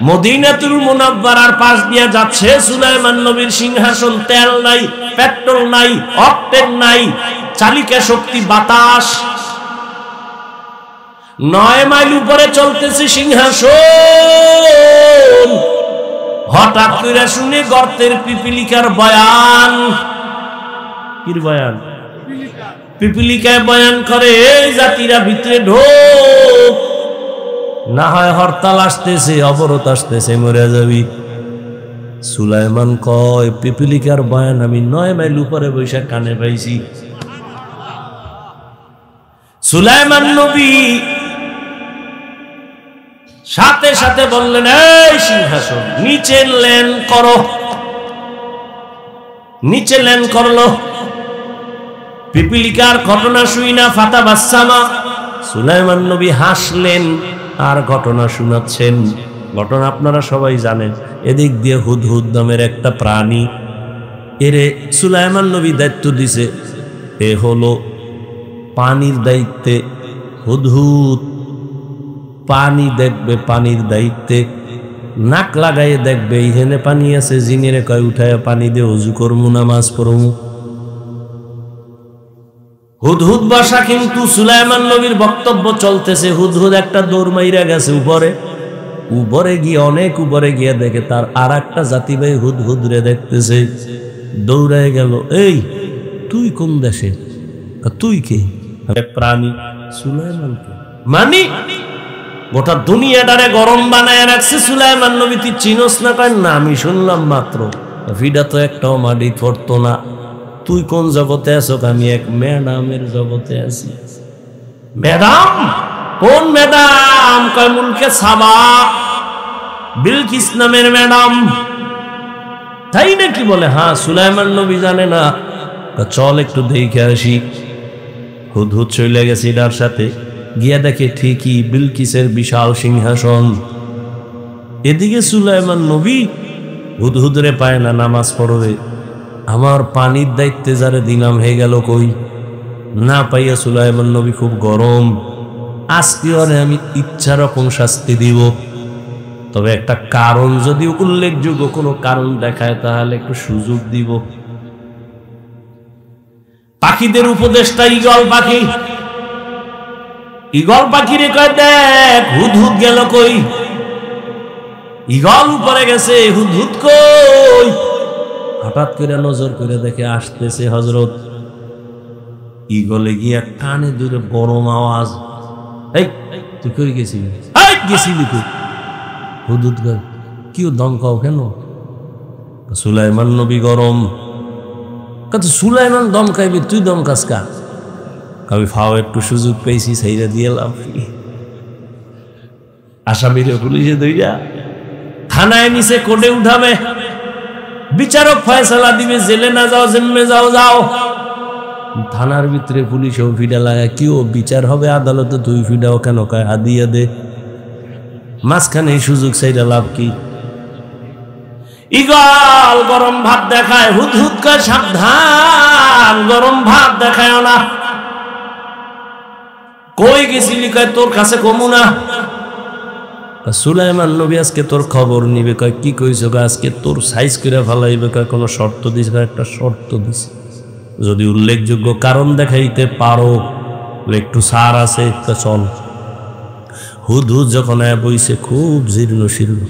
S1: মদিনাতুল মুনাওয়ারার পাশ দিয়ে যাচ্ছে সুলাইমান নবীর সিংহাসন। তেল নাই, পেট্রোল নাই, অক্টেন নাই, চালিকা শক্তি বাতাস। 9 মাইল উপরে চলতেছে সিংহাসন। হঠাৎ করে শুনে গর্তের পিপিলিকার বয়ান। কির বয়ান? পিপিলিকায় বয়ান করে, এই জাতিরা ভিতরে ঢোক, না হয় হরতাল আসতেছে, অবরোধ আসতেছে, মরে যাবি। সুলাইমান কয়, পিপিলিকার বয়ান আমি 9 মাইল উপরে বৈশাখ কানে পাইছি। সুলাইমান নবী সাথে সাথে বললেন, এই সিংহাসন নিচে ল্যান্ড করো। নিচে ল্যান্ড করলো। পিপিলিকার ঘটনা শুই না ফাতা বাসামা, সুলাইমান নবী হাসলেন আর ঘটনা শোনাচ্ছেন। ঘটনা আপনারা সবাই জানেন। এদিক দিয়ে হুদহুদ নামের একটা প্রাণী, এরে সুলাইমান নবী দায়িত্ব দিছে, এ হলো পানির দায়িত্বে। হুদহুদ পানি দেখবে, পানির দায়িত্বে নাক লাগাইয়ে দেখবে এইখানে পানি আছে, জিনেরে কয় উঠায় পানি দিয়ে ওযু করমু, নামাজ পড়মু। হুদহুদ বাসা কিন্তু সুলাইমান নবীর বক্তব্য চলতেছে। হুদহুদ একটা দৌড় মাইরা গেছে উপরে। উপরে গিয়ে অনেক উপরে গিয়ে দেখে তার আর একটা জাতি ভাই হুদহুদ রে দেখতেছে, দৌড়ায় গেল, এই তুই কোন দেশে? তুই কে? প্রাণী। সুলাইমানকে মানি গোটা দুনিয়াটারে গরম বানায় রাখছে সুলাইমান নবী, তুই চিনোস না? কয় না, আমি শুনলাম মাত্র, ভিডা তো একটাও মাটি পড়তো না। তুই কোন জগতে আছো? আমি এক ম্যাডামের জগতে আছি। ম্যাডাম? কোন ম্যাডাম? কয় মুলকে সাবা, বিলকিস নামের ম্যাডাম। তাই নাকি? বলে হ্যাঁ। সুলাইমান নবী জানে না? চল একটু দেখে আসি। হুদহুদ চলে গেছে এটার সাথে, গিয়া দেখে ঠিকই বিলকিসের বিশাল সিংহাসন। এদিকে সুলাইমান নবী হুদহুদরে পায় না, নামাজ পড়বে। আমার পানির দায়িত্বে যারা দিলাম হয়ে গেল কই? না পাইয়া সুলাইমান নবী খুব গরম। আজকে ওরে আমি ইচ্ছা রকম শাস্তি দিব, তবে একটা কারণ যদি উল্লেখযোগ্য কোনো কারণ দেখায় তাহলে একটু সুযোগ দিব। পাখিদের উপদেষ্টা ঈগল পাখি, ঈগল পাখিরে কয়, দেখ হুদহুদ গেল কই? ঈগল উপরে গেছে, হুদহুদ কই? হঠাৎ করে নজর করে দেখে আসতেছে হযরত। ঈগলে গিয়া কানে দূরে গরম আওয়াজ, এই তুই কই গেছিলি? এই গেছিলি তুই? হুদহুদ কয়, কি দমকাও কেন? সুলাইমান নবী গরম। কত সুলাইমান দমকাইবি, তুই দমকাস কা? আমি ফাও একটু সুযোগ পেয়েছি, সেইটা দিয়ে লাভ কি? আসামিরে পুলিশে দইরা থানায় নিচে কোর্টে উঠাবে, বিচারক ফয়সালা দিবে, জেলে না যাও জেলে যাও। যাও থানার ভিতরে পুলিশও ফিডা লাগায়, কি ও বিচার হবে আদালতে, তুই ফিডাও কেন? কয় হাদিয়া দে। মাঝখানে এই সুযোগ সেইটা লাভ কি? ঈগল গরম ভাত দেখায়, হুদহুদ কয় সাবধান, গরম ভাত দেখায় না। কই গেছিলি? কয় তোর কাছে কমু না। সুলাইমান নবী আজকে তোর খবর নিবে। কয় কি কইছ? আজকে তোর সাইজ করে ফেলাইবে। কয় কোনো শর্ত দিস? একটা শর্ত দিস, যদি উল্লেখযোগ্য কারণ দেখাইতে পারো একটু সার আছে। চল। হুদহুদ যখন বইছে খুব জীর্ণ শীর্ণ,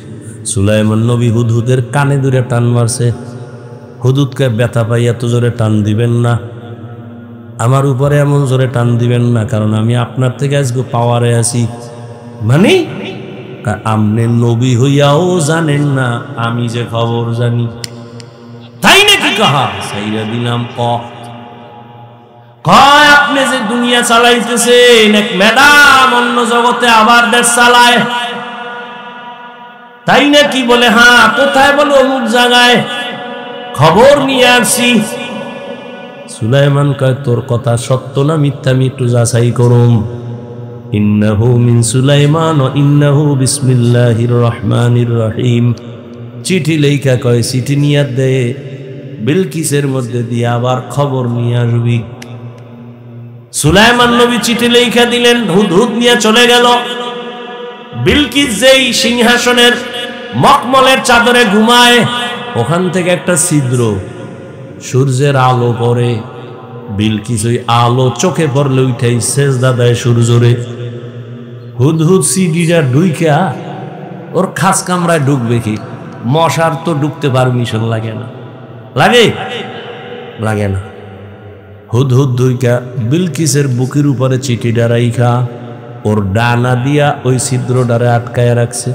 S1: সুলাইমান নবী হুদহুদের কানে দূরে টান মারছে। হুদহুদকে ব্যথা পাই, এত জোরে টান দিবেন না, আমার উপরে এমন জোরে টান দিবেন না, কারণ আমি আপনার থেকে আজকে পাওয়ারে আছি। মানে আপনি নবী হইয়াও জানেন না আমি যে খবর জানি, তাই নাকি? কাহা সাইরা দিলাম। কয় আপনি যে দুনিয়া চালাইতেছেন, এক ম্যাডাম অন্য জগতে আবার দেশ চালায়, তাই নাকি? বলে হ্যাঁ। কোথায়? বলে অমুক জায়গায়, খবর নিয়ে আসছি। সুলাইমান কয় তোর কথা সত্য না মিথ্যা, আমি একটু যাচাই করুম। ইন্নাহু মিন সুলাইমান ওয়া ইন্নাহু বিসমিল্লাহির রহমানির রহিম। চিঠি লেখা, কয় চিঠি নিয়ে দে, বিলকিসের মধ্যে দিয়ে আবার খবর নিয়ে আসবি। সুলাইমান নবী চিঠি লেখা দিলেন, হুদহুদ নিয়ে চলে গেল। বিলকিস যেই সিংহাসনের মখমলের চাদরে ঘুমায়, ওখান থেকে একটা ছিদ্র, সূর্যের আলো পড়ে। বিলকিস ওই আলো চোখে পড়লে উঠাই সেজদা দেয় সূর্যরে। হুদহুদ সিডিটা ঢুইকা ওর খাস কামরায় ঢুকবে কি? মশার তো ঢুকতে পারমিশন লাগে না। লাগে? লাগে না। হুদহুদ দুইকা বিলকিসের বুকের উপরে চিঠিটা রাইখা ওর ডানা দিয়া ওই ছিদ্রটারে আটকায়া রাখছে।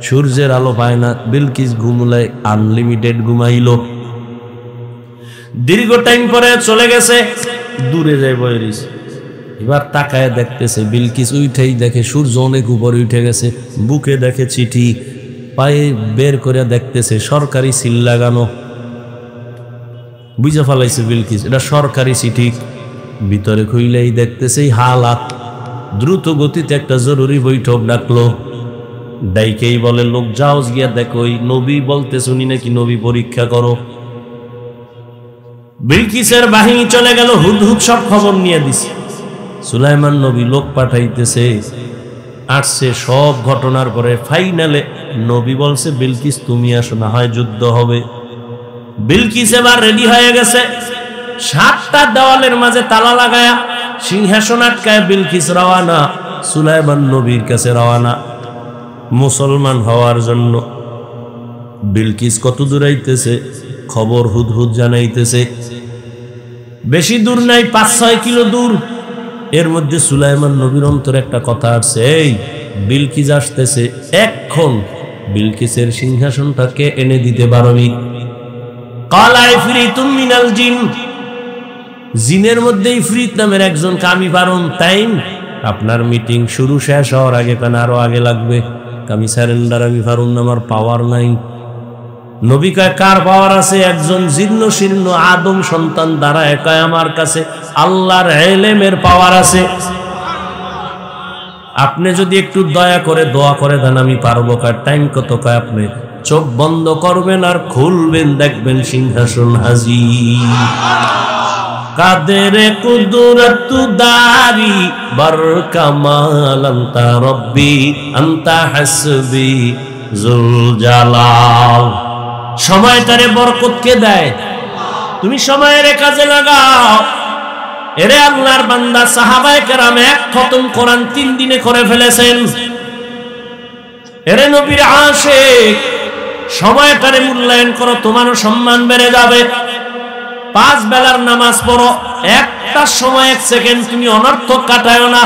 S1: সূর্যের আলো পায় না, বিলকিস ঘুমলায় আনলিমিটেড ঘুমাইল। দীর্ঘ টাইম পরে চলে গেছে, দূরে যায় বয়রিস। এবার তাকায় দেখতেছে বিলকিস উঠেই দেখে সূর্য অনেক উপরে উঠে গেছে, বুকে দেখে চিঠি, পায়ে বের করে দেখতেছে সরকারি সিল লাগানো। বুঝে ফেলাইছে বিলকিস এটা সরকারি চিঠি। ভিতরে খুইলেই দেখতেছে হালাত। দ্রুত গতিতে একটা জরুরি বৈঠক ডাকলো। ডাইকেই বলে, লোক যাও গিয়া দেখো ওই নবী বলতে শুনি নাকি নবী পরীক্ষা করো। বিলকিসের বাহিনী চলে গেল, হুদহুদ সব খবর নিয়ে দিছে। সুলাইমান নবী লোক পাঠাইতেছে, আসছে সব ঘটনার পরে ফাইনালে নবী বলছে বিলকিস তুমি আসো, না হয় যুদ্ধ হবে। বিলকিস এবার রেডি হয়ে গেছে, 7টা দেওয়ালের মাঝে তালা লাগায়া সিংহাসন আটকায় বিলকিস রওয়ানা সুলাইমান নবীর কাছে, রওয়ানা মুসলমান হওয়ার জন্য। বিলকিস কত দূর আইতেছে খবর হুদহুদ জানাইতেছে, বেশি দূর নাই, 5-6 কিলো দূর। এর মধ্যে সুলাইমান নবীর অন্তরে একটা কথা আসছে, এই বিলকিস আসতেছে, এখন বিলকিসের সিংহাসনটাকে এনে দিতে পারবি। কালা ইফরিতুম মিনাল জিন, জিনের মধ্যে ইফরিত নামের একজন আমি পারুন। তাই আপনার মিটিং শুরু শেষ হওয়ার আগে, কেন আরো আগে লাগবে, আমি সারেন্ডার, আমি পারুন, আমার পাওয়ার নাই। নবী কয় কার পাওয়ার আছে? একজন জীর্ণ শীর্ণ আদম সন্তান দ্বারা একাই আমার কাছে আল্লাহর ইলমের পাওয়ার আছে। আপনি যদি একটু দয়া করে দোয়া করে দেন আমি পারবো। কার টাইম কত? কয় আপনি চোখ বন্ধ করবেন আর খুলবেন, দেখবেন সিংহাসন হাজির। কাদের কুদরত দারি বর কামাল আনতা রব্বি আনতা হাসবি জুল জালাল। সময়টারে বরকত কে দেয়? তুমি সময়ের কাজে লাগাও। এরে আল্লাহর বান্দা, সাহাবায়ে কেরাম এক খতম কোরআন 3 দিনে করে ফেলেছেন। এরে নবীর আশিক, সময়টারে মূল্যায়ন করো, তোমারও সম্মান বেড়ে যাবে। 5 বেলার নামাজ পড়ো, একটা সময় 1 সেকেন্ড তুমি অনর্থক কাটায়ো না।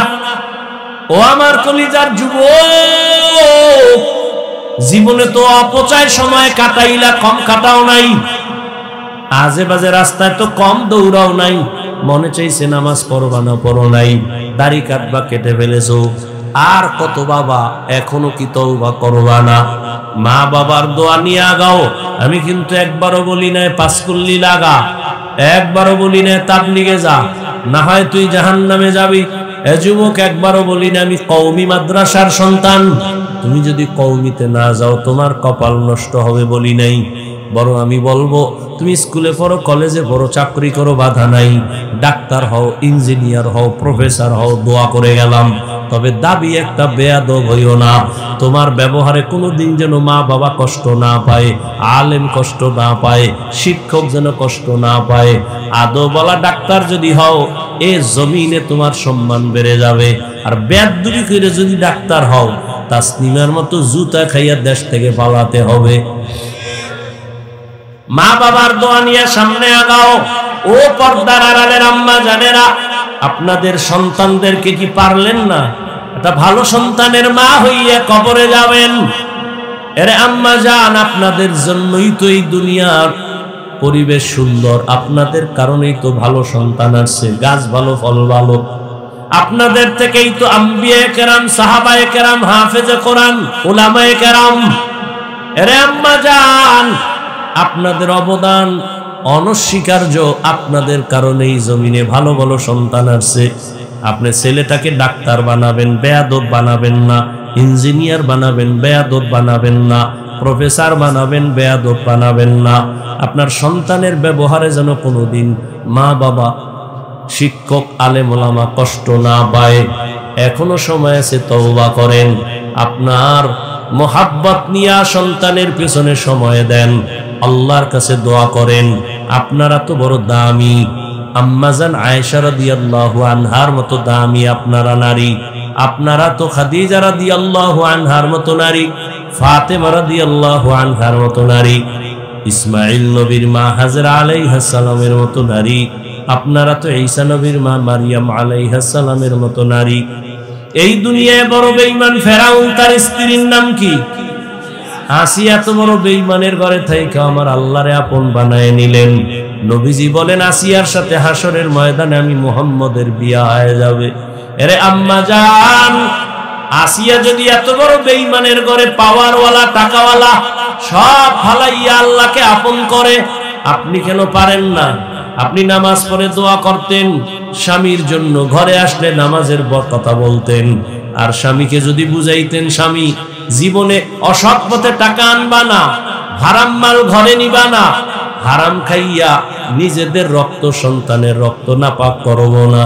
S1: ও আমার কলিজার যুবক, জীবনে তো অপচয় সময় কাটাইলা, কম কাটাও নাই। আজে বাজে রাস্তায় তো কম দৌড়াও নাই। মনে চাইছে নামাজ পড়বা না, পড়ো নাই। দাড়ি কাটবা, কেটে ফেলেছো। আর কত বাবা, এখনো কি তওবা করবা না? মা বাবার দোয়া নিয়ে আগাও। আমি কিন্তু একবারও বলি নাই 5 কুল্লি লাগা, একবারও বলি নাই তাবলিগে যা, না হয় তুই জাহান্নামে যাবি। এ যুবক, একবারও বলি না আমি কওমি মাদ্রাসার সন্তান, তুমি যদি কওমিতে না যাও তোমার কপাল নষ্ট হবে বলি নাই। বরং আমি বলবো তুমি স্কুলে পড়ো, কলেজে পড়ো, চাকরি করো, বাধা নাই। ডাক্তার হও, ইঞ্জিনিয়ার হও, প্রফেসর হও, দোয়া করে গেলাম। তবে দাবি একটা বেয়াদব হইও না। তোমার ব্যবহারে কোনোদিন যেন মা বাবা কষ্ট না পায়, আলেম কষ্ট না পায়, শিক্ষক যেন কষ্ট না পায়। আদবওয়ালা ডাক্তার যদি হও, এ জমিনে তোমার সম্মান বেড়ে যাবে। আর বেয়াদবি করে যদি ডাক্তার হও, তাসনিমার মতো জুতা খাইয়া দেশ থেকে পালাতে হবে। মা বাবার দোয়া নিয়ে সামনে আগাও। ও পর্দার আড়ালের আম্মা জানেরা, আপনাদের সন্তানদেরকে কি পারলেন না একটা ভালো সন্তানের মা হইয়া কবরে যাবেন? এরে আম্মা জান, আপনাদের জন্যই তো এই দুনিয়ার পরিবেশ সুন্দর, আপনাদের কারণেই তো ভালো সন্তান আসছে, গাছ ভালো, ফল ভালো। আপনাদের থেকেই তো আম্বিয়ায়ে কেরাম, সাহাবায়ে কেরাম, হাফেজে কোরআন, উলামায়ে কেরাম। এরে আম্মা জান, আপনাদের অবদান অনস্বীকার্য। আপনাদের কারণেই জমিনে ভালো ভালো সন্তান আসছে। আপনি ছেলেটাকে ডাক্তার বানাবেন, বেয়াদব বানাবেন না। ইঞ্জিনিয়ার বানাবেন, বেয়াদব বানাবেন না। প্রফেসর বানাবেন, বেয়াদব বানাবেন না। আপনার সন্তানের ব্যবহারে যেন কোনোদিন মা বাবা, শিক্ষক, আলেম ওলামা কষ্ট না পায়। এখনো সময় আছে, তওবা করেন। আপনার মোহাব্বত নিয়ে সন্তানের পেছনে সময় দেন, আল্লাহর কাছে দোয়া করেন। আপনারা তো বড় দামি। আম্মাজান আয়েশা রাদিয়াল্লাহু আনহার মতো দামি আপনারা নারী। আপনারা তো খাদিজা রাদিয়াল্লাহু আনহার মতো নারী, ফাতেমা রাদিয়াল্লাহু আনহার মতো নারী, ইসমাঈল নবীর মা হাজরা আলাইহিস সালামের মতো নারী, আপনারা তো ঈসা নবীর মা মারিয়াম আলাইহিস সালামের মতো নারী। এই দুনিয়ায় বড় বেঈমান ফেরাউন, তার স্ত্রীর নাম কি? আসিয়া। এত বড় বেঈমানের ঘরে থেকে আমার আল্লাহরে আপন বানায় নিলেন। নবীজি বলেন আসিয়ার সাথে হাসরের ময়দানে আমি মুহাম্মদের বিয়া হয়ে যাবে। এরে আম্মা জান, আসিয়া যদি এত বড় বেঈমানের ঘরে পাওয়ারওয়ালা টাকাওয়ালা সব ফালাইয়া আল্লাহকে আপন করে, আপনি কেন পারেন না? আপনি নামাজ পড়ে দোয়া করতেন, স্বামীর জন্য ঘরে আসলে নামাজের কথা বলতেন, আর স্বামীকে যদি বুঝাইতেন স্বামী জীবনে অসৎ পথে টাকা আনবা না, হারাম মাল ঘরে নিবা না, হারাম খাইয়া নিজেদের রক্ত সন্তানের রক্ত নাপাক করব না,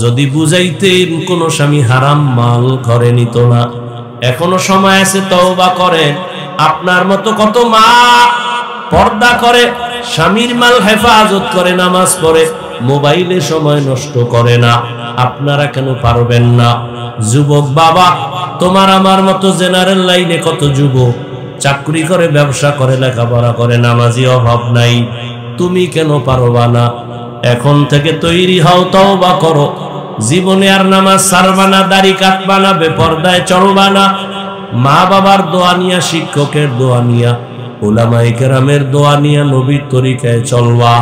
S1: যদি বুঝাইতেন কোন স্বামী হারাম মাল ঘরে নিত না। এখনো সময় আছে, তওবা করেন। আপনার মতো কত মা পর্দা করে, স্বামীর মাল হেফাজত করে, নামাজ পড়ে, মোবাইলে সময় নষ্ট করে না। আপনারা কেন পারবেন না? যুবক বাবা, তোমার আমার মতো জেনারেল লাইনে কত যুবক চাকরি করে, ব্যবসা করে, লেখাপড়া করে, নামাজি অভাব নাই। তুমি কেন পারবা না? এখন থেকে তৈরি হও, তওবা করো। জীবনে আর নামাজ ছাড়বা না, দাড়ি কাটবা না, বেপরদায় চলবা না। মা বাবার দোয়া নিয়া, শিক্ষকের দোয়া নিয়া, উলামায়ে কেরামের দোয়া নিয়া নবীর তরিকায় চলবা।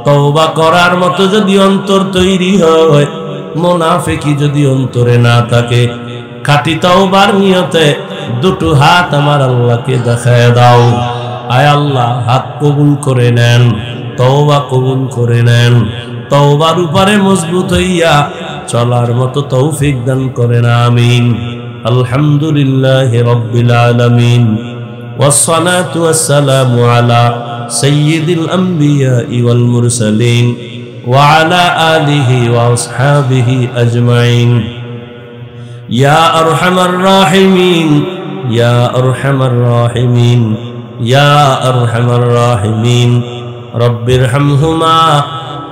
S1: তওবা করার মতো যদি অন্তর তৈরি হয়, মুনাফিকি যদি অন্তরে না থাকে, খাঁটি তওবার নিয়তে দুটো হাত আমার আল্লাহকে দেখায় দাও। আয় আল্লাহ, হাত কবুল করে নেন, তওবা কবুল করে নেন। তওবার উপরে মজবুত হইয়া চলার মতো তৌফিক দান করেন, আমিন। আলহামদুলিল্লাহি রাব্বিল আলামিন, والصلاة والسلام على سيد الأنبياء والمرسلين وعلى آله وأصحابه أجمعين. يا أرحم الراحمين، يا أرحم الراحمين، يا أرحم الراحمين، رب ارحمهما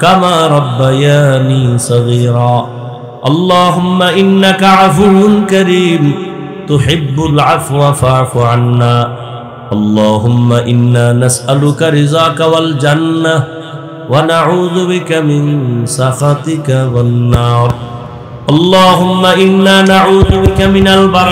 S1: كما ربياني صغيرا. اللهم إنك عفو كريم تحب العفو فاعف عنا. اللهم إنا نسألك رضاك والجنة ونعوذ بك من سخطك والنار. اللهم إنا نعوذ بك من البر